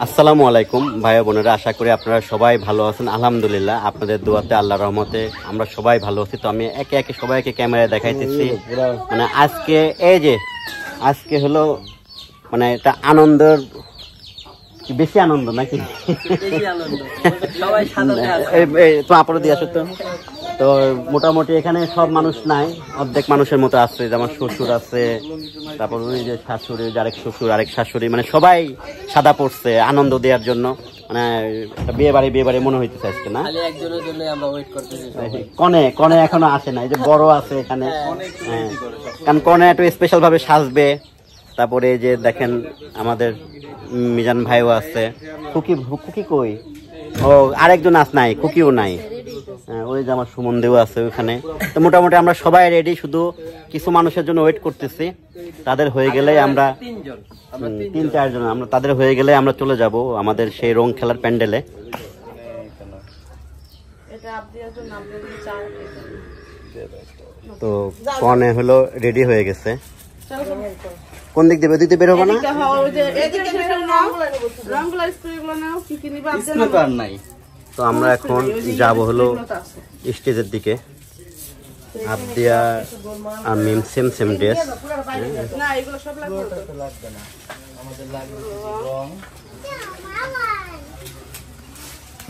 আসসালামু আলাইকুম ভাই বোনেরা, আশা করি আপনারা সবাই ভালো আছেন। আলহামদুলিল্লাহ, আপনাদের দোয়াতে আল্লাহর রহমতে আমরা সবাই ভালো আছি। তো আমি একে একে সবাইকে ক্যামেরায় দেখাইতেছি। মানে আজকে হলো মানে এটা আনন্দের বেশি আনন্দ নাকি? তো আপনারা দিয়ে আসো তো মোটামুটি এখানে সব মানুষ নাই, অর্ধেক মানুষের মতো আছে। যেমন শ্বশুর আছে, তারপর ওই যে শাশুড়ি, আরেক শ্বশুর, আরেক শাশুড়ি, মানে সবাই সাদা পড়ছে আনন্দ দেওয়ার জন্য। মানে বিয়ে বাড়ি মনে হইতেছে আজকে না? কনে এখনো আসে না, এই যে বড় আছে এখানে। হ্যাঁ, কারণ কনে একটু স্পেশাল ভাবে সাজবে। তারপরে এই যে দেখেন আমাদের মিজান ভাইও আছে। খুকি কই? ও আরেকজন আস নাই, খুকিও নাই। ওই যে আমার সুমন দেও আছে ওইখানে। তো মোটামুটি আমরা সবাই রেডি, শুধু কিছু মানুষের জন্য ওয়েট করতেছি। তাদের হয়ে গেলে আমরা 3-4 জন, আমরা তাদের হয়ে গেলে আমরা চলে যাব আমাদের সেই রং খেলার প্যান্ডেলে। তো কনে হলো রেডি হয়ে গেছে। কোন দিক দিয়ে দিতে বের হবো না? তো আমরা এখন যাব হলো স্টেজের দিকে। আবদিয়া আর মিম সেম ড্রেস।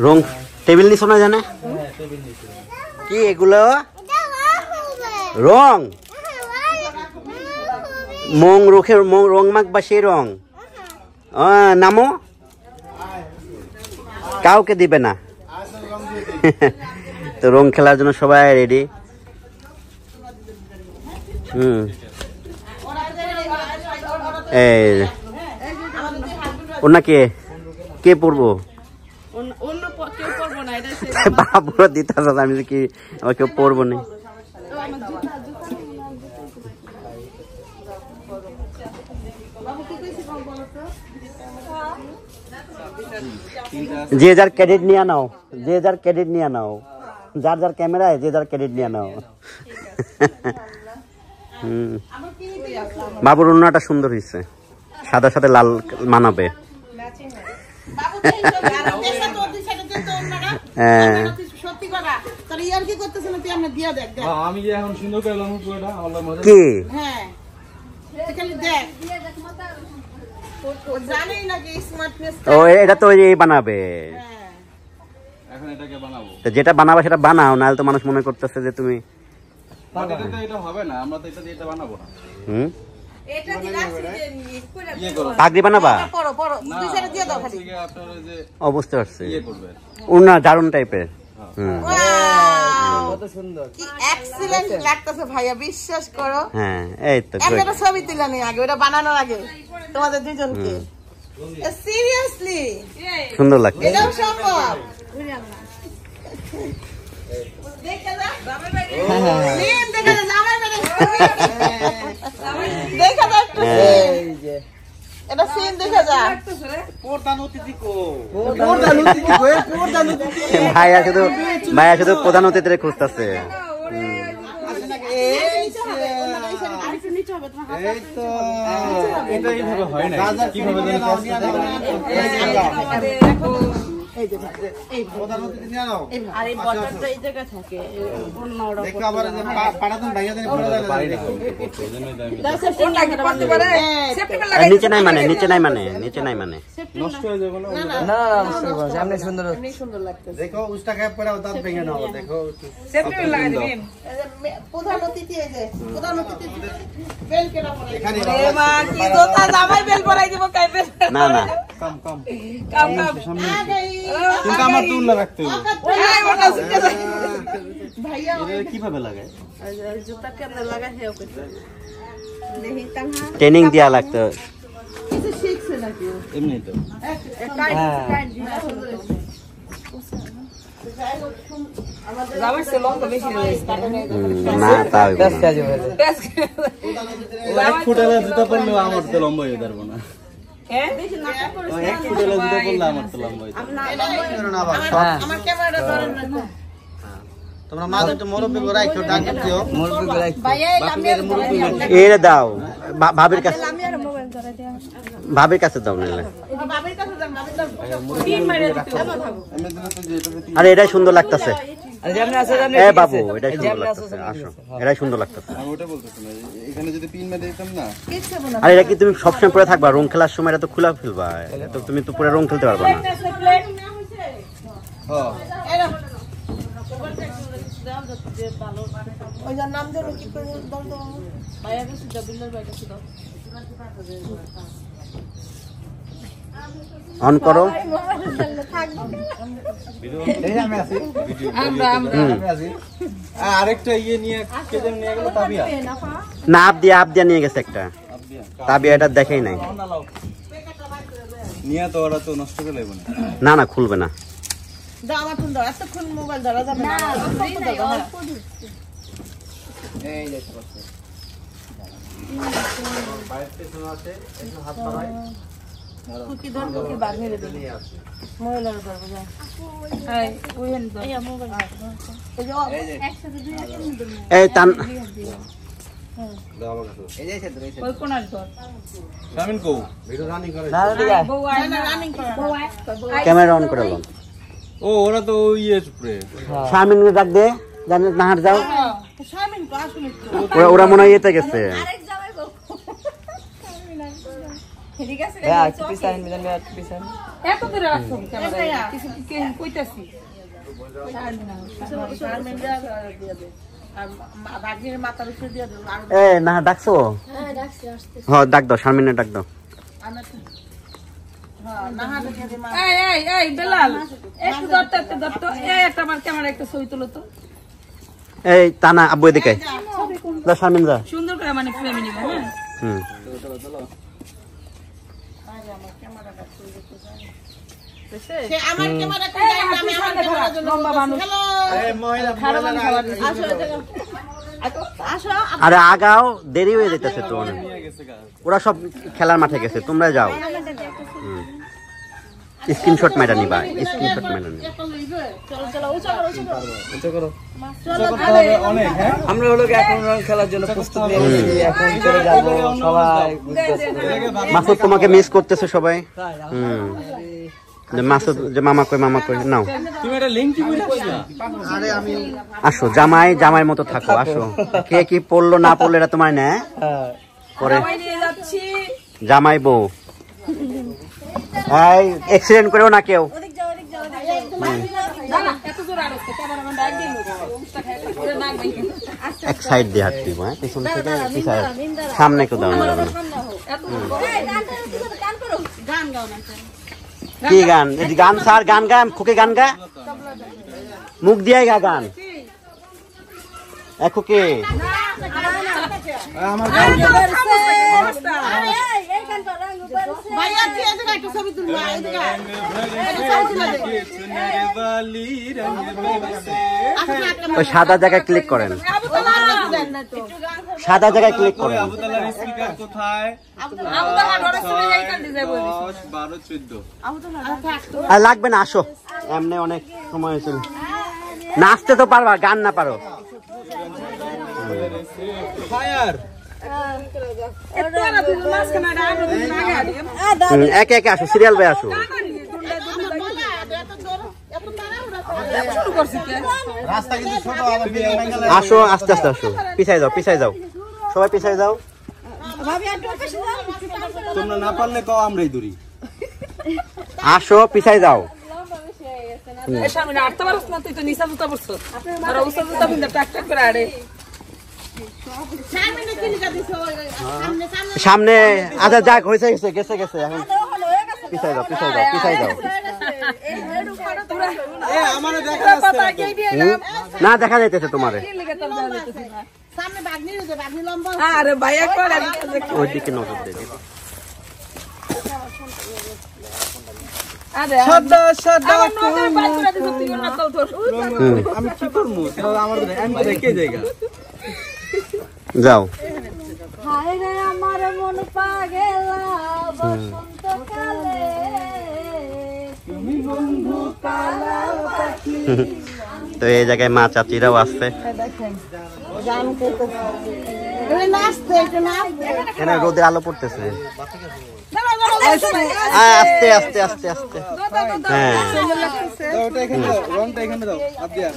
রং টেবিল নিছো না জানে কি এগুলো? রং রং মাখবা সেই রং নামো, কাউকে দিবে না। তো রং খেলার জন্য সবাই রেডি। ওনা কে পড়বো? বাবুরা দিতে আমি কি আমার কেউ পড়বো না। যে যার ক্রেডিট নিয়ে নাও, যার যার ক্যামেরায় যে যার ক্রেডিট নিয়ে নাও। বাবুর ওড়নাটা সুন্দর হয়েছে, সাদা সাথে লাল মানাবে। কি ও এটা তো বানাবে, যেটা বানাবে সেটা বানাও, নাহলে তো মানুষ মনে করতেছে যে তুমি পাগড়ি বানাবা। বুঝতে পারছি, ওনা দারুন টাইপের। বিশ্বাস করো। হ্যাঁ, এই তো ছবি তুলে নি আগে, ওটা বানানোর আগে তোমাদের দুজনকে সিরিয়াসলি সুন্দর লাগছে। এটাও সম্ভব। ভাইয়া শুধু প্রধান অতিথিরে খুঁজতেছে। নিচে নাই মানে নষ্ট হয়ে যাবে না। সামনে সুন্দর লাগছে। দেখো উস্তা খায় পরে দাঁত ভেঙে নাও। দেখো সেপ্টেম্বর লাগাই দিবেন। প্রধান অতিথি এই যে প্রধান অতিথি বেল কেনা পড়ে এখানে। এ মা কি দোতা জামাই বেল পরাই দিব কাইবে না কম কিন্তু আমার তুল রাখতে হবে। ভাইয়া এটা কিভাবে লাগায়? জুতা কেমনে লাগায় হেও করতে নেহি তাহা ট্রেনিং দেয়া লাগতো। কিছু শিখছে নাকি এমনি তো জামাই সে লম্বা বেশি না তাও বেশ কাজ হবে। এক ফুটের জুতা পরলেও আমার তো লম্বা হয়ে যাবে না। এক ফুটের জুতা পরলে আমার তো লম্বা হয়ে যাবে। আমার ক্যামেরাটা ধরেন না। তোমরা মাঝে একটু মুরব্বি গোরাই কেউ ডাক দিও মুরব্বি গোরাই এরে দাও ভাবির কাছে ভাবির কাছে দাও নিলে আরে এটাই সুন্দর লাগতেছে এ বাবু এটাই সুন্দর লাগতেছে আসো এটাই সুন্দর লাগতেছে আমি ওটা বলতেছি না এখানে যদি পিন মেরে দিতাম না আরে এটা কি তুমি সবসময় পরে থাকবা রং খেলার সময় এটা তো খোলা ফেলবা তো তুমি তো পুরো রং খেলতে পারবা না হ্যাঁ ওই যার নাম দিয়ে কি করে দল তো ভাইয়া কাছে জবিলের ভাই কাছে দাও অন করো এই আমি আছি আমরা আছি আরেকটা ইয়ে নিয়ে কেটে নিয়ে গেল তাবিয়া না আপ দিয়া নিয়ে গেছে একটা তাবিয়া এটা দেখাই নাই নিয়ে তো ওরা তো নষ্ট করে লাগবে না না খুলবে না দাও আমার ফোন দাও এতক্ষণ মোবাইল ধরা যাবে না এই যে বাইরে শোনা আছে একটু হাত বাড়াই কুকি ধর কুকি বার মেরে দিবি মোবাইলের ধরবো যা এই ওইখানে দাও এই মোবাইল এই যে একসাথে দুই একটা এই টান দাও আমার কাছে এই যে সেদ্র এই ওই কোনার ধর শামিন কো ভিডিও রানিং করে বউ আয় না রানিং করে বউ আয় ক্যামেরা অন করে লো ও ওরা তো ইয়ে চুপরে শামিন ডাক দে জানেন নাহার যাও শামিন কো আসুন ওরা মনে হয় এতে গেছে আরেক জামাই গো ঠিক আছে পিছান মিজান মিয়া পিছান এত দূরে রাখছো ক্যামেরা কিছু কি কইতাছি শামিন দিয়ে দে আর বাগের মাথার উপরে দিয়ে দে এ না ডাকছো হ্যাঁ ডাকছি আসতে হ্যাঁ ডাক দাও শামিনের ডাক দাও হ্যাঁ নাহা দেখে দে মা এই বেলাল একটু দত্ত এই একটা আমার ক্যামেরা একটা ছবি তুলো তো এই টানা আব্বু এদিকে যা শামিন যা সুন্দর করে মানে ফ্রেমে নিব হ্যাঁ হুম সে আমার ক্যামেরা কই যায় আমি আমার ক্যামেরার জন্য লম্বা মানুষ এই মহিলা আসো আরে আগাও দেরি হয়ে যাইতেছে তো অনেক ওরা সব খেলার মাঠে গেছে তোমরা যাও স্ক্রিনশট মেরা নিবা স্ক্রিনশট মেরা নিবা চলো চলো উঁচা করো অনেক হ্যাঁ আমরা হলো এখন রং খেলার জন্য প্রস্তুত নিয়ে নিয়েছি এখন চলে যাব সবাই মাসুদ তোমাকে মিস করতেছে সবাই যে মাসুদ যে মামা কই নাও তুমি এটা লিংক কি বলছিস আরে আমি আসো জামাই মতো থাকো আসো কে কি পড়লো না পড়লো এটা তোমার না পরে নিয়ে যাচ্ছি জামাই বউ এই অ্যাক্সিডেন্ট করেও না কেউ এত দূর আর ক্যামেরাম্যান ডাক দিল উস্তা খায় পুরো নাক ভাই এক সাইড দিয়ে হাঁটবি হ্যাঁ পিছন থেকে পিছায় সামনে কেউ দাঁড়ানো যাবে না গান গাও না কি গান গান স্যার গান গা খুকে গান গা মুখ দিয়ে গা গান খুকে আমার ভাইয়া কি আছে একটা ছবি তুলবো ওই সাদা জায়গায় ক্লিক করেন সাদা জায়গায় ক্লিক করেন আবুতালার স্পিকার কোথায় আর লাগবে না আসো এমনি অনেক সময় হয়েছিল নাচতে তো পারবা গান না পারো ফায়ার একে একে আসো সিরিয়াল বাই আসো রাস্তা কিন্তু ছোট আসো আস্তে আস্তে আসো পিছাই যাও সবাই পিছাই যাও তোমরা না পারলে কও আমরাই দূরি আসো পিছাই যাও সামনে আটটা পারছ না তুই তো নিচা জুতা পরছ আর উঁচা জুতা পিন্দা টাক টাক করে আরে সামনে আচ্ছা যাক হয়েছে গেছে এখন পিছাই যাও আমার দেখা না দেখা যাইতেছে তোমারে সামনে বাগনি রয়েছে বাগনি লম্বা আরে ভাইয়া করে ওই দিকে নজর দিয়ে দিও আরে সাদা সাদা আমি কি করব আমার আমি তো রেখে জায়গা যাও হায় রে আমার মন পাগেলা বসন্তকালে তুমি বন্ধু কালা পাখি তো এই জায়গায় মা চাচিরাও আসছে। এখানে রোদের আলো পড়তেছে। আস্তে আস্তে আস্তে আস্তে। হ্যাঁ ওটা এখানে দাও, রংটা এখানে দাও। আদিয়া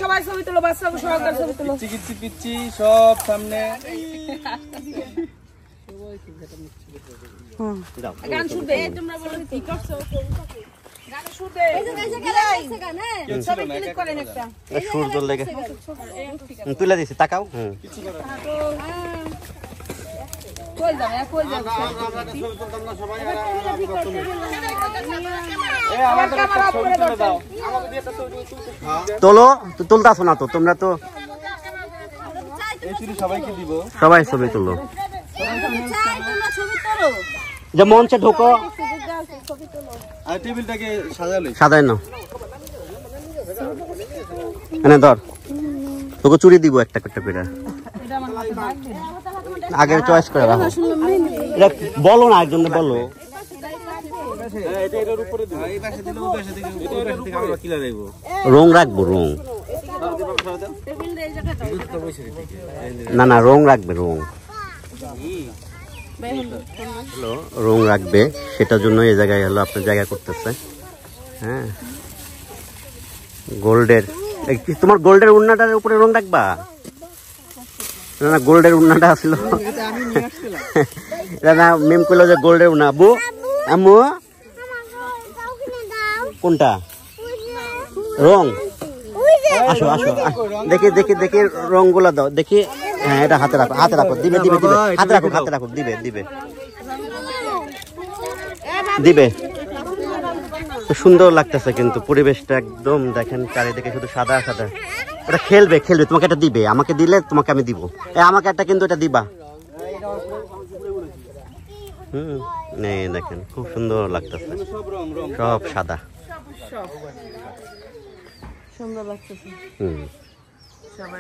সবাই ছবি তুলো, বাচ্চা সরকার ছবি তুলো। পিচ্ছি কিচ্ছি পিচ্ছি সব সামনে। গান শুনবে, তোমরা বলো কি করছো? গান শুনবে। সবাই ক্লিক করেন একটা। সূর্য লেগে তুলে দিছি, তাকাও। কই যাবে, কই যাবে? তোলো, তুলতাছো না তো তোমরা তো? এই ছবি সবাইকে দিব। সবাই ছবি তুলো, যে মঞ্চে ঢোকো। আর টেবিলটাকে সাজালে সাজাই না, এনে ধর, তোকে চুরি দিব একটা একটা করে। আগে চয়েস করে রাখো। এটা বলো না, একজন বলো। রং রাখবো, রং না না, রং রাখবে, রং রং রাখবে, সেটার জন্য এই জায়গায় হলো আপনার জায়গা করতেছে। হ্যাঁ, গোল্ডের, তোমার গোল্ডের উন্নাটার উপরে রং রাখবা? না না, গোল্ডের উন্নাটা আসলো না, মেম করলো যে গোল্ডের উন্না। আব্বু, আম্মু কোনটা রং? আসো আসো, দেখি দেখি দেখি রং গুলা দাও দেখি। হ্যাঁ, এটা হাতে রাখো, হাতে রাখো, দিবে দিবে দিবে, হাতে রাখো, হাতে রাখো, দিবে দিবে দিবে। তো সুন্দর লাগতেছে কিন্তু পরিবেশটা একদম, দেখেন চারিদিকে শুধু সাদা সাদা। ওটা খেলবে খেলবে, তোমাকে এটা দিবে, আমাকে দিলে তোমাকে আমি দিব। আমাকে একটা কিন্তু এটা দিবা। নেই, দেখেন খুব সুন্দর লাগতেছে, সব সাদা, সুন্দর লাগতেছে। সবাই